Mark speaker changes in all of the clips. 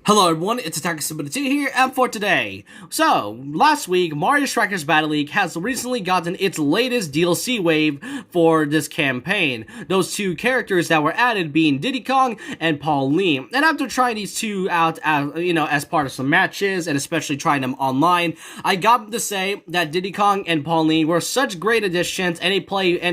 Speaker 1: Hello everyone, it's Attacker72 here, and for today. So, last week, Mario Strikers Battle League has recently gotten its latest DLC wave for this campaign. Those two characters that were added being Diddy Kong and Pauline. And after trying these two out as part of some matches, and especially trying them online, I got to say that Diddy Kong and Pauline were such great additions, and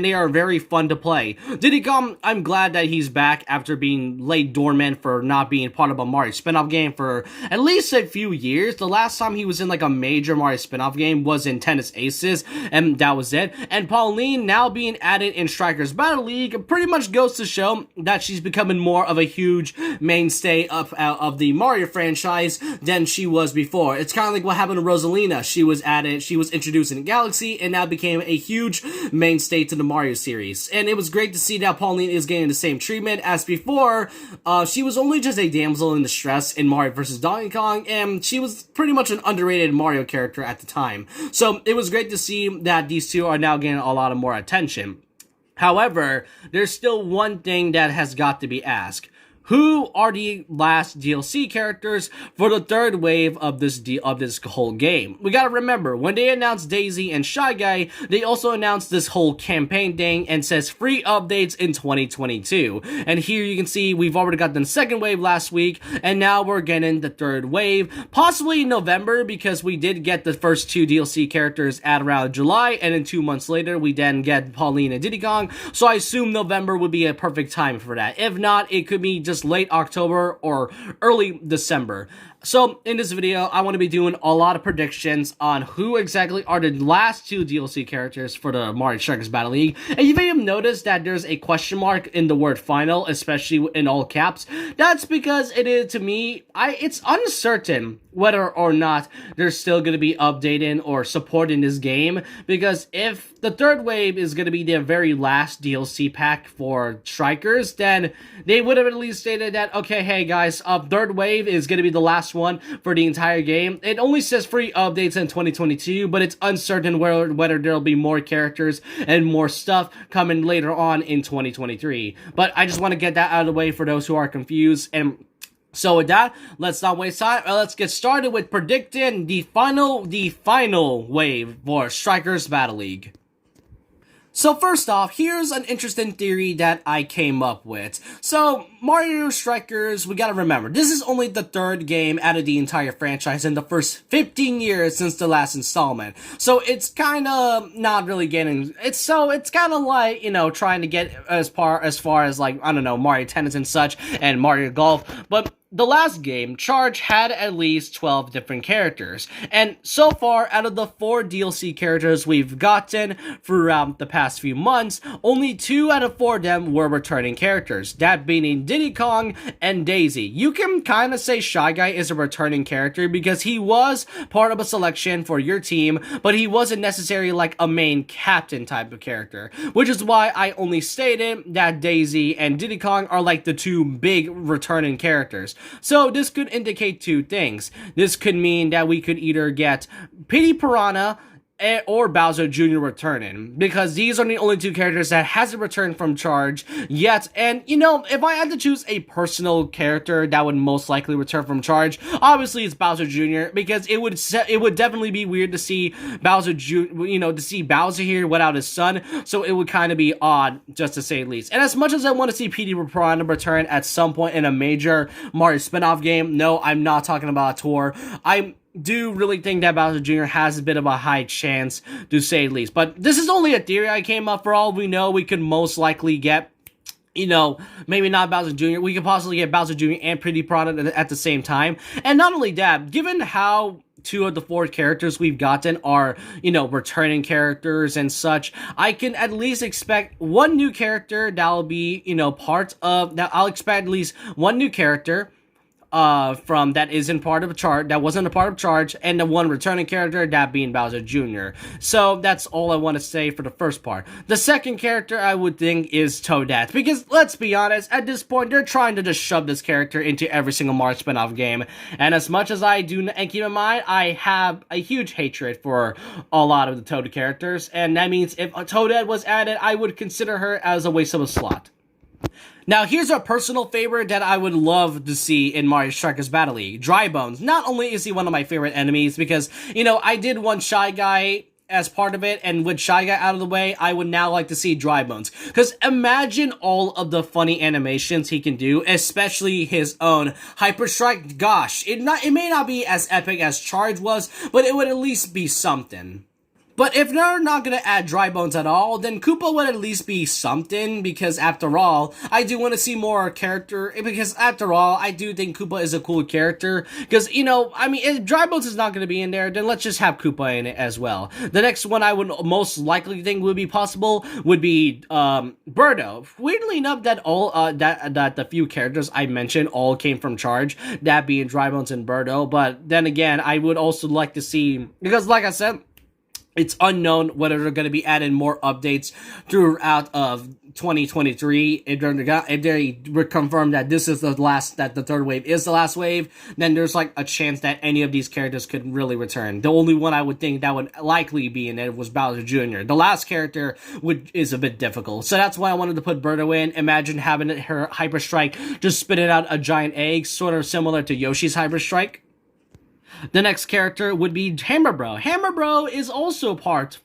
Speaker 1: they are very fun to play. Diddy Kong, I'm glad that he's back after being laid dormant for not being part of a Mario spin-off game for at least a few years. The last time he was in like a major Mario spin-off game was in Tennis Aces, and that was it. And Pauline now being added in Strikers Battle League pretty much goes to show that she's becoming more of a huge mainstay of the Mario franchise than she was before. It's kind of like what happened to Rosalina. She was introduced in Galaxy and now became a huge mainstay to the Mario series. And it was great to see that Pauline is getting the same treatment as before. She was only just a damsel in distress in Mario vs. Donkey Kong, and she was pretty much an underrated Mario character at the time. So it was great to see that these two are now getting a lot of more attention. However, there's still one thing that has got to be asked. Who are the last DLC characters for the third wave of this whole game? We gotta remember, when they announced Daisy and Shy Guy, they also announced this whole campaign thing and says free updates in 2022. And here you can see we've already got the second wave last week, and now we're getting the third wave, possibly in November, because we did get the first two DLC characters at around July, and then 2 months later, we then get Pauline and Diddy Kong, so I assume November would be a perfect time for that. If not, it could be just late October or early December. So, in this video, I want to be doing a lot of predictions on who exactly are the last two DLC characters for the Mario Strikers Battle League. And you may have noticed that there's a question mark in the word final, especially in all caps. That's because it is, to me, it's uncertain whether or not they're still going to be updating or supporting this game. Because if the third wave is going to be their very last DLC pack for Strikers, then they would have at least stated that, okay, hey guys, third wave is going to be the last one for the entire game. It only says free updates in 2022, but it's uncertain whether there'll be more characters and more stuff coming later on in 2023. But I just want to get that out of the way for those who are confused. And so with that, let's not waste time. Let's get started with predicting the final wave for Strikers Battle League. So first off, here's an interesting theory that I came up with. So, Mario Strikers, we gotta remember, this is only the third game out of the entire franchise in the first 15 years since the last installment. So it's kinda not really getting, it's kinda like, trying to get as far as like, I don't know, Mario Tennis and such, and Mario Golf, but the last game, Charge, had at least 12 different characters, and so far, out of the 4 DLC characters we've gotten throughout the past few months, only 2 out of 4 of them were returning characters, that being Diddy Kong and Daisy. You can kinda say Shy Guy is a returning character because he was part of a selection for your team, but he wasn't necessarily like a main captain type of character, which is why I only stated that Daisy and Diddy Kong are like the 2 big returning characters. So this could indicate 2 things. This could mean that we could either get Pity Piranha or Bowser Jr. returning, because these are the only 2 characters that hasn't returned from Charge yet. And if I had to choose a personal character that would most likely return from Charge, obviously it's Bowser Jr., because it would definitely be weird to see Bowser to see Bowser here without his son, so it would kind of be odd, just to say the least. And as much as I want to see Petey Piranha return at some point in a major Mario spin-off game, no, I'm not talking about a tour. I do really think that Bowser Jr. has a bit of a high chance, to say the least. But this is only a theory I came up. For all we know, we could most likely get, maybe not Bowser Jr., we could possibly get Bowser Jr. and Pretty Piranha at the same time. And not only that, given how 2 of the 4 characters we've gotten are, returning characters and such, I can at least expect one new character that'll be, I'll expect at least one new character from that isn't part of that wasn't a part of Charge, and the one returning character, that being Bowser Jr. So that's all I want to say for the first part. The second character I would think is Toadette, because let's be honest, at this point they're trying to just shove this character into every single Mario spin-off game, and as much as I do, and keep in mind, I have a huge hatred for a lot of the Toad characters, and that means if Toadette was added, I would consider her as a waste of a slot. Now, here's a personal favorite that I would love to see in Mario Strikers Battle League. Dry Bones. Not only is he one of my favorite enemies, because, you know, I did one Shy Guy as part of it, and with Shy Guy out of the way, I would now like to see Dry Bones. Because imagine all of the funny animations he can do, especially his own Hyper Strike. Gosh, it may not be as epic as Charge was, but it would at least be something. But if they're not gonna add Dry Bones at all, then Koopa would at least be something, because after all, I do want to see more character, because after all, I do think Koopa is a cool character, because, you know, I mean, if Dry Bones is not gonna be in there, then let's just have Koopa in it as well. The next one I would most likely think would be possible would be, Birdo. Weirdly enough, that all, that the few characters I mentioned all came from Charge, that being Dry Bones and Birdo, but then again, I would also like to see, because like I said, it's unknown whether they're going to be adding more updates throughout of 2023. If they confirm that this is the last, that the third wave is the last wave, then there's like a chance that any of these characters could really return. The only one I would think that would likely be in it was Bowser Jr. The last character is a bit difficult. So that's why I wanted to put Birdo in. Imagine having her Hyper Strike just spitting out a giant egg, sort of similar to Yoshi's Hyper Strike. The next character would be Hammer Bro. Hammer Bro is also a part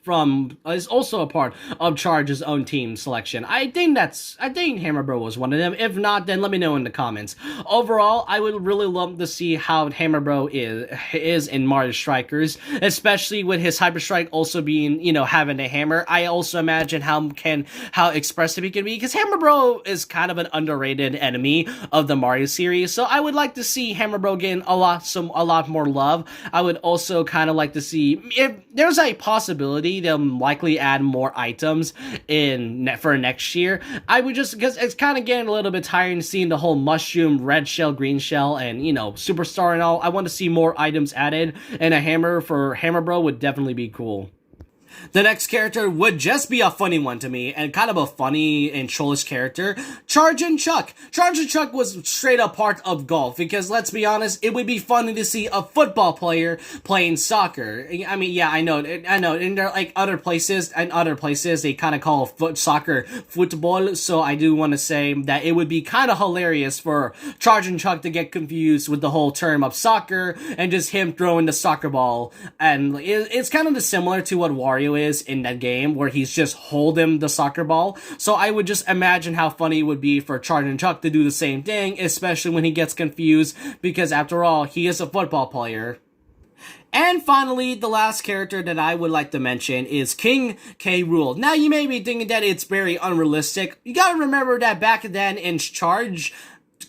Speaker 1: of Charge's own team selection. I think Hammer Bro was one of them. If not, then let me know in the comments. Overall, I would really love to see how Hammer Bro is in Mario Strikers, especially with his Hyper Strike also being, you know, having a hammer. I also imagine how expressive he can be, because Hammer Bro is kind of an underrated enemy of the Mario series. So I would like to see Hammer Bro getting a lot more love. I would also kind of like to see, if there's a possibility they'll likely add more items for next year. I would just, because it's kind of getting a little bit tiring seeing the whole mushroom, red shell, green shell, and, you know, superstar and all. I want to see more items added, and a hammer for Hammer Bro would definitely be cool. The next character would just be a funny one to me, and kind of a funny and trollish character, Charge and Chuck. Charge and Chuck was straight up part of golf, because let's be honest, it would be funny to see a football player playing soccer. I mean, yeah, I know, and there are like other places, they kind of call soccer football, so I do want to say that it would be kind of hilarious for Charge and Chuck to get confused with the whole term of soccer, and just him throwing the soccer ball, and it's kind of similar to what Wario is in that game, where he's just holding the soccer ball. So I would just imagine how funny it would be for Charge and Chuck to do the same thing, especially when he gets confused, because after all, he is a football player. And finally, the last character that I would like to mention is King K. Rool. Now, you may be thinking that it's very unrealistic. You gotta remember that back then in Charge,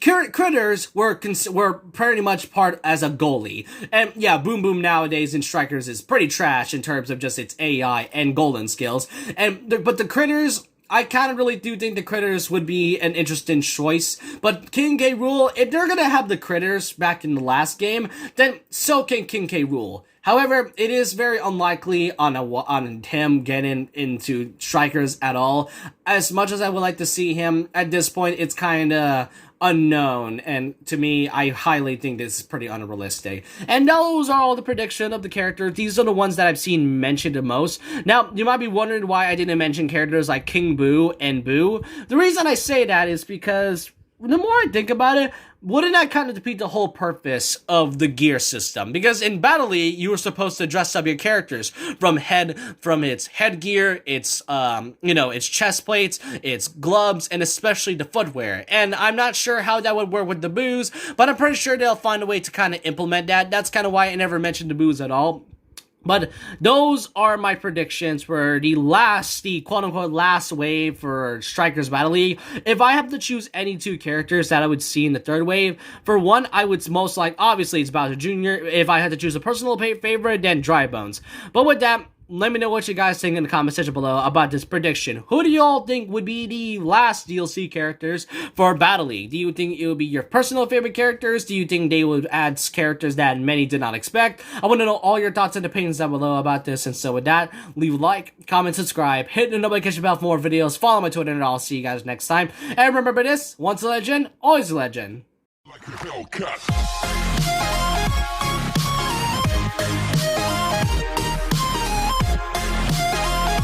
Speaker 1: Critters were pretty much part as a goalie. And yeah, Boom Boom nowadays in Strikers is pretty trash in terms of just its AI and golden skills. But the Critters, I kind of really do think the Critters would be an interesting choice. But King K. Rool, if they're gonna have the Critters back in the last game, then so can King K. Rool. However, it is very unlikely on him getting into Strikers at all. As much as I would like to see him, at this point, it's kind of unknown, and to me, I highly think this is pretty unrealistic. And those are all the prediction of the characters. These are the ones that I've seen mentioned the most. Now, you might be wondering why I didn't mention characters like King Boo and Boo. The reason I say that is because the more I think about it, wouldn't that kind of defeat the whole purpose of the gear system? Because in Battle League, you were supposed to dress up your characters from its headgear, its its chest plates, its gloves, and especially the footwear. And I'm not sure how that would work with the Boos, but I'm pretty sure they'll find a way to kind of implement that. That's kind of why I never mentioned the Boos at all. But those are my predictions for the quote-unquote last wave for Strikers Battle League. If I have to choose any two characters that I would see in the third wave, for one, I would most like, obviously it's Bowser Jr. If I had to choose a personal favorite, then Dry Bones. But with that, let me know what you guys think in the comment section below about this prediction. Who do you all think would be the last DLC characters for Battle League? Do you think it would be your personal favorite characters? Do you think they would add characters that many did not expect? I want to know all your thoughts and opinions down below about this. And so with that, leave a like, comment, subscribe, hit the notification bell for more videos, follow my Twitter, and I'll see you guys next time. And remember this, once a legend, always a legend. Like a Hellcat.